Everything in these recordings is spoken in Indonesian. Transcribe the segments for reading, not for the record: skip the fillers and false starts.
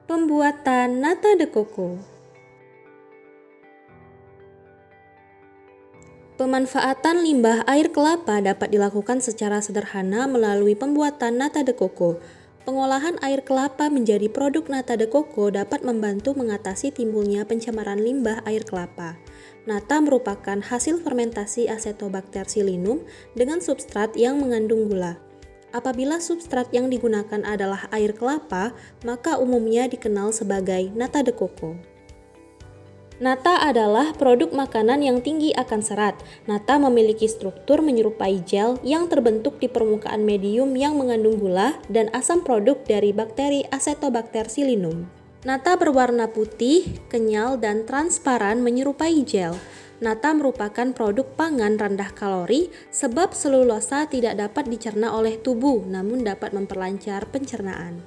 Pembuatan nata de coco. Pemanfaatan limbah air kelapa dapat dilakukan secara sederhana melalui pembuatan nata de coco. Pengolahan air kelapa menjadi produk nata de coco dapat membantu mengatasi timbulnya pencemaran limbah air kelapa. Nata merupakan hasil fermentasi Acetobacter psilinum dengan substrat yang mengandung gula. Apabila substrat yang digunakan adalah air kelapa, maka umumnya dikenal sebagai nata de coco. Nata adalah produk makanan yang tinggi akan serat. Nata memiliki struktur menyerupai gel yang terbentuk di permukaan medium yang mengandung gula dan asam produk dari bakteri Acetobacter psilinum. Nata berwarna putih, kenyal, dan transparan menyerupai gel. Nata merupakan produk pangan rendah kalori sebab selulosa tidak dapat dicerna oleh tubuh namun dapat memperlancar pencernaan.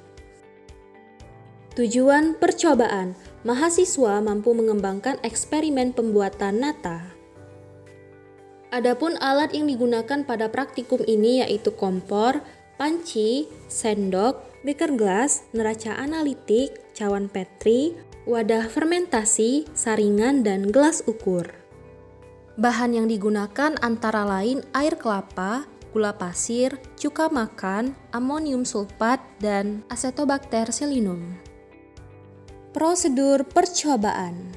Tujuan percobaan, mahasiswa mampu mengembangkan eksperimen pembuatan nata. Adapun alat yang digunakan pada praktikum ini yaitu kompor, panci, sendok, beker gelas, neraca analitik, cawan petri, wadah fermentasi, saringan, dan gelas ukur. Bahan yang digunakan antara lain air kelapa, gula pasir, cuka makan, amonium sulfat, dan Acetobacter psilinum. Prosedur percobaan.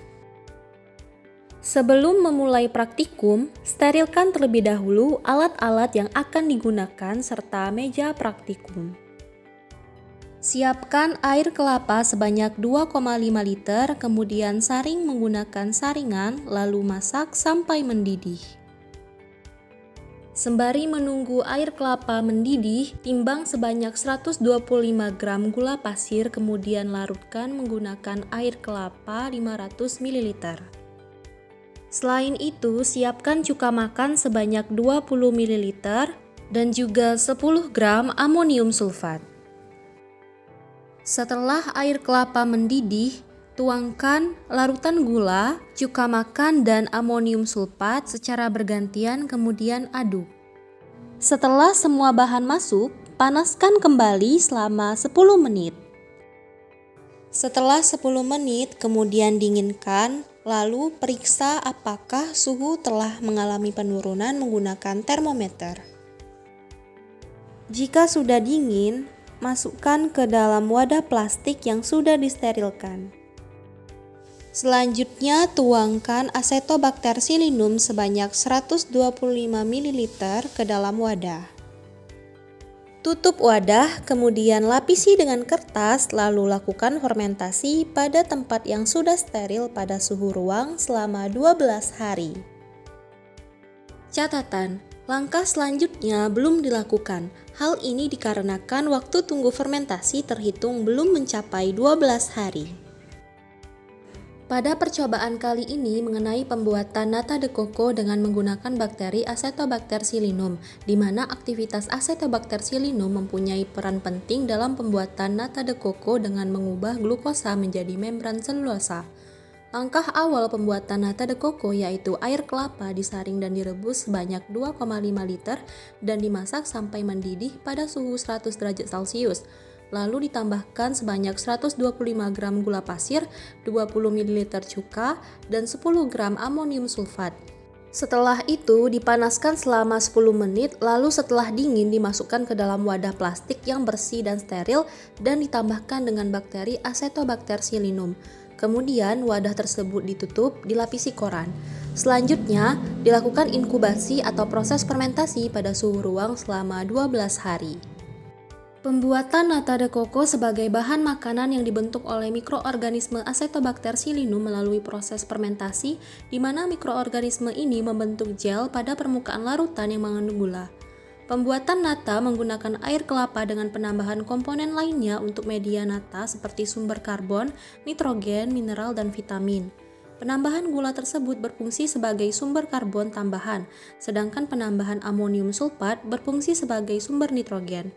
Sebelum memulai praktikum, sterilkan terlebih dahulu alat-alat yang akan digunakan serta meja praktikum. Siapkan air kelapa sebanyak 2,5 liter, kemudian saring menggunakan saringan, lalu masak sampai mendidih. Sembari menunggu air kelapa mendidih, timbang sebanyak 125 gram gula pasir, kemudian larutkan menggunakan air kelapa 500 ml. Selain itu, siapkan cuka makan sebanyak 20 ml dan juga 10 gram amonium sulfat. Setelah air kelapa mendidih, tuangkan larutan gula, cuka makan, dan amonium sulfat secara bergantian kemudian aduk. Setelah semua bahan masuk, panaskan kembali selama 10 menit. Setelah 10 menit kemudian dinginkan, lalu periksa apakah suhu telah mengalami penurunan menggunakan termometer. Jika sudah dingin, masukkan ke dalam wadah plastik yang sudah disterilkan. Selanjutnya tuangkan Acetobacter psilinum sebanyak 125 ml ke dalam wadah. Tutup wadah, kemudian lapisi dengan kertas, lalu lakukan fermentasi pada tempat yang sudah steril pada suhu ruang selama 12 hari. Catatan, langkah selanjutnya belum dilakukan. Hal ini dikarenakan waktu tunggu fermentasi terhitung belum mencapai 12 hari. Pada percobaan kali ini mengenai pembuatan nata de coco dengan menggunakan bakteri Acetobacter psilinum, di mana aktivitas Acetobacter psilinum mempunyai peran penting dalam pembuatan nata de coco dengan mengubah glukosa menjadi membran selulosa. Langkah awal pembuatan nata de coco yaitu air kelapa disaring dan direbus sebanyak 2,5 liter dan dimasak sampai mendidih pada suhu 100 derajat Celcius. Lalu ditambahkan sebanyak 125 gram gula pasir, 20 ml cuka, dan 10 gram amonium sulfat. Setelah itu dipanaskan selama 10 menit, lalu setelah dingin dimasukkan ke dalam wadah plastik yang bersih dan steril dan ditambahkan dengan bakteri Acetobacter psilinum. Kemudian wadah tersebut ditutup, dilapisi koran. Selanjutnya, dilakukan inkubasi atau proses fermentasi pada suhu ruang selama 12 hari. Pembuatan nata de coco sebagai bahan makanan yang dibentuk oleh mikroorganisme Acetobacter psilinum melalui proses fermentasi, di mana mikroorganisme ini membentuk gel pada permukaan larutan yang mengandung gula. Pembuatan nata menggunakan air kelapa dengan penambahan komponen lainnya untuk media nata seperti sumber karbon, nitrogen, mineral, dan vitamin. Penambahan gula tersebut berfungsi sebagai sumber karbon tambahan, sedangkan penambahan amonium sulfat berfungsi sebagai sumber nitrogen.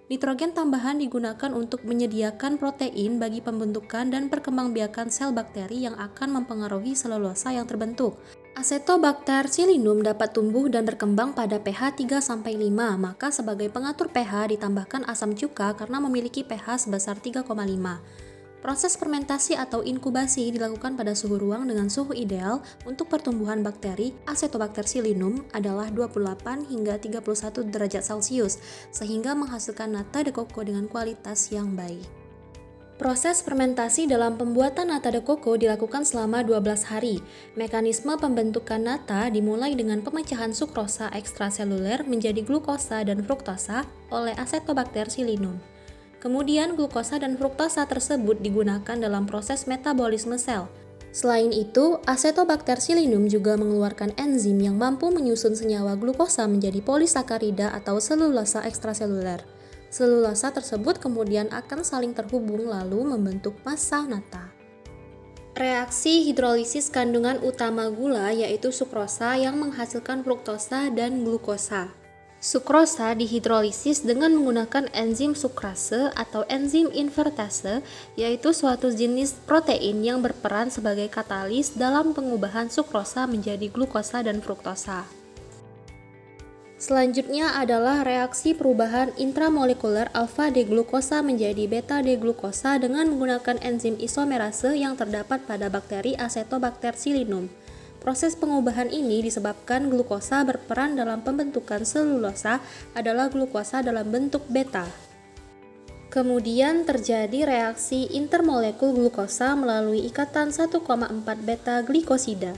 Nitrogen tambahan digunakan untuk menyediakan protein bagi pembentukan dan perkembangbiakan sel bakteri yang akan mempengaruhi selulosa yang terbentuk. Acetobacter psilinum dapat tumbuh dan berkembang pada pH 3-5, maka sebagai pengatur pH ditambahkan asam cuka karena memiliki pH sebesar 3,5. Proses fermentasi atau inkubasi dilakukan pada suhu ruang dengan suhu ideal untuk pertumbuhan bakteri Acetobacter psilinum adalah 28 hingga 31 derajat Celcius, sehingga menghasilkan nata de coco dengan kualitas yang baik. Proses fermentasi dalam pembuatan nata de coco dilakukan selama 12 hari. Mekanisme pembentukan nata dimulai dengan pemecahan sukrosa ekstraseluler menjadi glukosa dan fruktosa oleh Acetobacter psilinum. Kemudian glukosa dan fruktosa tersebut digunakan dalam proses metabolisme sel. Selain itu, Acetobacter psilinum juga mengeluarkan enzim yang mampu menyusun senyawa glukosa menjadi polisakarida atau selulosa ekstraseluler. Selulosa tersebut kemudian akan saling terhubung lalu membentuk massa nata. Reaksi hidrolisis kandungan utama gula yaitu sukrosa yang menghasilkan fruktosa dan glukosa. Sukrosa dihidrolisis dengan menggunakan enzim sukrase atau enzim invertase, yaitu suatu jenis protein yang berperan sebagai katalis dalam pengubahan sukrosa menjadi glukosa dan fruktosa. Selanjutnya adalah reaksi perubahan intramolekuler alfa-D-glukosa menjadi beta-D-glukosa dengan menggunakan enzim isomerase yang terdapat pada bakteri Acetobacter psilinum. Proses pengubahan ini disebabkan glukosa berperan dalam pembentukan selulosa adalah glukosa dalam bentuk beta. Kemudian terjadi reaksi intermolekul glukosa melalui ikatan 1,4 beta glikosida.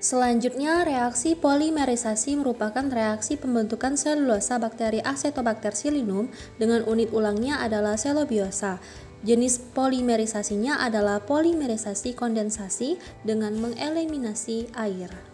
Selanjutnya, reaksi polimerisasi merupakan reaksi pembentukan selulosa bakteri Acetobacter psilinum dengan unit ulangnya adalah selobiosa. Jenis polimerisasinya adalah polimerisasi kondensasi dengan mengeliminasi air.